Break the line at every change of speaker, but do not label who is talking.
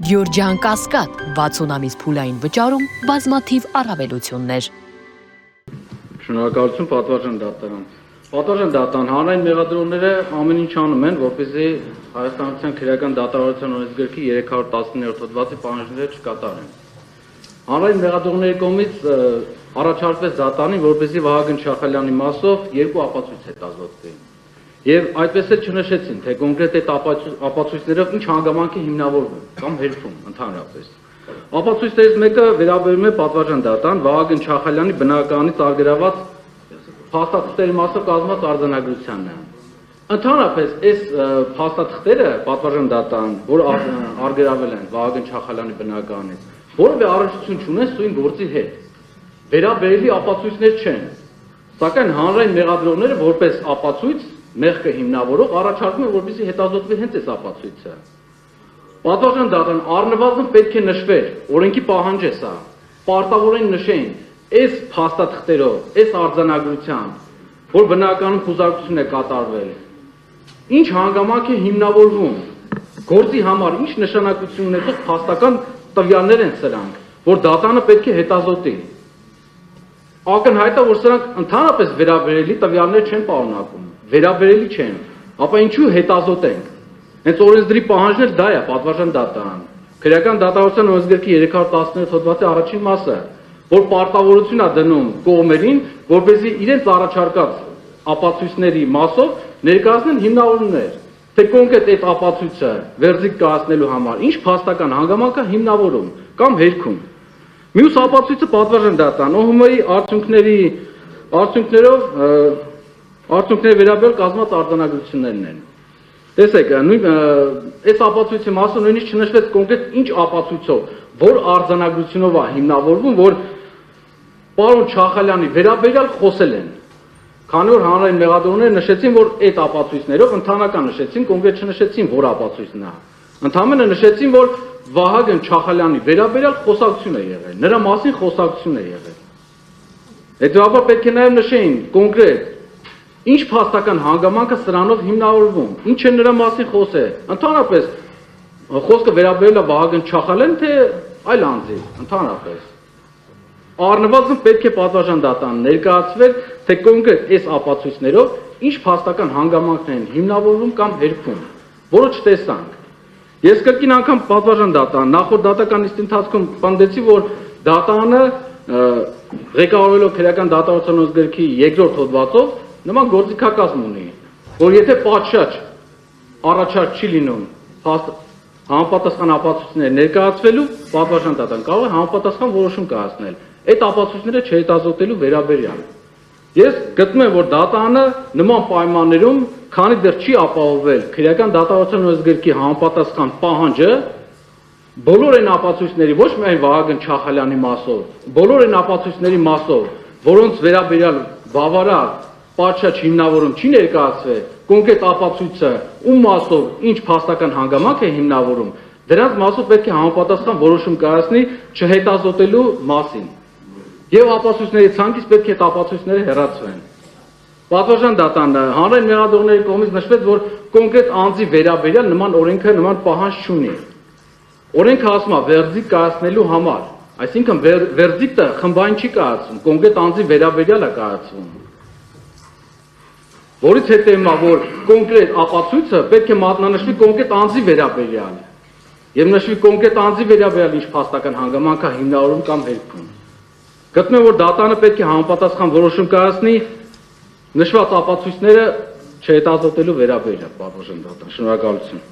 Գյորջյան Կասկադ 60 ամիս փուլային վճարում բազմաթիվ առավելություններ։
Շնորհակալություն պատվարժան դատարան։ Պատվարժան դատարան, հանրային մեղադրողները ամեն ինչ անում են, որպեսզի Հայաստանության քրեական դատավարության օրենսգրքի 319-րդ հոդվածի պահանջները չկատարեն։ Հանրային մեղադրողների կողմից առաջարկվեց դատարանին, որպեսզի Վահագն Չախալյանի մասով երկու ապացույց հետազոտվի։ Եվ այդպես էլ չնշեցին, թե կոնկրետ այդ ապացույցներով ինչ հանգամանք է հիմնավորվում կամ հերքում ընդհանրապես։ Ապացույցներից մեկը վերաբերում է պատվարժան դատարան Վահագն Չախալյանի բնականից արգելված փաստաթղթերի մասով կազմված արձանագրությանն է։ Ընդհանրապես այս փաստաթղթերը պատվարժան դատարան, որ արգելվել են Վահագն Չախալյանի բնականից, որևէ առնչություն չունեն սույն գործի հետ։ Վերաբերելի ապացույցներ չեն։ Սակայն հանրային մեղադրողները որպես ապացույց մեղքը հիմնավորող առաջարկում է, որպեսզի հետազոտվի հենց այս ապացույցը։ Պատվարժան դատարան առնվազն պետք է նշվեր, օրենքի պահանջ է սա, պարտավորեն նշեն այս փաստաթղթերով, այս արձանագրությամբ, որ բնականում խուզարկություն է կատարվել, ինչ հանգամանք է հիմնավորվում, գործի համար ինչ նշանակություն ունեցող փաստական տվյալներ են սրանք, որ դատարանը պետք է հետազոտի։ Ակնհայտ է, որ սրանք ընդհանրապես վերաբերելի տվյալներ չեն պարունակում, վերաբերելի չեն, ապա ինչու հետազոտենք։ Հենց օրենսդրի պահանջն էլ դա է, պատվարժան դատարան։ Քրեական դատավարության օրենսգրքի 319 հոդվածի առաջին մասը, որ պարտավորություն է դնում կողմերին, որպեսզի իրենց առաջարկած ապացույցների մասով ներկայացնեն հիմնավորումներ, թե կոնկրետ այդ ապացույցը վերձիկ կայացնելու համար ինչ փաստական հանգամանք է հիմնավորում կամ հերքում։ Մյուս ապացույցը պատվարժան դատարան ՕՀՄ-ի արդյունքների վերաբերյալ կազմած արձանագրություններն են։ Տեսեք, այս ապացույցի մասը նույնիսկ չնշվեց կոնկրետ ինչ ապացույցով, որ արձանագրությունով է հիմնավորվում, որ պարոն Չախալյանի վերաբերյալ խոսել են։ Քանի որ հանրային մեղադրողները նշեցին, որ այդ ապացույցներով ընդհանրական նշեցին, կոնկրետ չնշեցին, որ ապացույցն է։ Ընդհանրապես նշեցին, որ Վահագն Չախալյանի վերաբերյալ խոսակցություն է եղել, նրա մասին խոսակցություն է եղել։ Հետևաբար պետք է նաև նշեին կոնկրետ ինչ փաստական հանգամանքը սրանով հիմնավորվում, ինչ է նրա մասին խոսել։ Ընդհանրապես խոսքը վերաբերել է Վահագն Չախալյանին, թե այլ անձի, ընդհանրապես։ Առնվազն պետք է պատվարժան դատարան ներկայացվել, թե կոնկրետ այս ապացույցներով ինչ փաստական հանգամանքներ են հիմնավորվում կամ հերքում, որը չտեսանք։ Ես կրկին անգամ պատվարժան դատարան նախորդ դատական նիստի ընթացքում պնդեցի, որ դատարանը ղեկավարվելով քրեական դատավարության օրենսգրքի 2-րդ հոդվածով նման գործիքակազմ ունի, որ եթե պատշաճ առաջարկ չի լինում համապատասխան ապացույցներ ներկայացվելու, պատվարժան դատարան կարող է համապատասխան որոշում կայացնել այդ ապացույցները չհետազոտելու վերաբերյալ։ Ես գտնում եմ, որ դատարանը նման պայմաններում, քանի դեռ չի ապահովել քրեական դատավարության օրենսգրքի համապատասխան պահանջը, բոլոր այն ապացույցների, ոչ միայն Վահագն Չախալյանի մասով, բոլոր այն ապացույցների մասով, որոնց վերաբերյալ բավարար պատշաճ հիմնավորում չի ներկայացվել, կոնկրետ ապացույցը ում մասով ինչ փաստական հանգամանք է հիմնավորում, դրանց մասով պետք է համապատասխան որոշում կայացնի չհետազոտելու մասին։ Եվ ապացույցների ցանկից պետք է այդ ապացույցները հեռացվեն։ Պատվարժան դատարան հանրային մեղադրողների կողմից նշվեց, որ կոնկրետ անձի վերաբերյալ նման օրենքը նման պահանջ չունի։ Օրենքը ասում է վերձիկ կայացնելու համար, այսինքն վերձիկը խմբային չի կայացվում, կոնկրետ անձի վերաբերյալ է կայացվում։ Որից հետևում է, որ կոնկրետ ապացույցը պետք է մատնանշվի կոնկրետ անձի վերաբերյալ եւ նշվի կոնկրետ անձի վերաբերյալ ինչ փաստական հանգամանք է հիմնավորում կամ հերքում։ Գտնում եմ, որ դատարանը պետք է համապատասխան որոշում կայացնի նշված ապացույցները չհետազոտելու վերաբերյալ, պատվարժան դատարան։ Շնորհակալություն։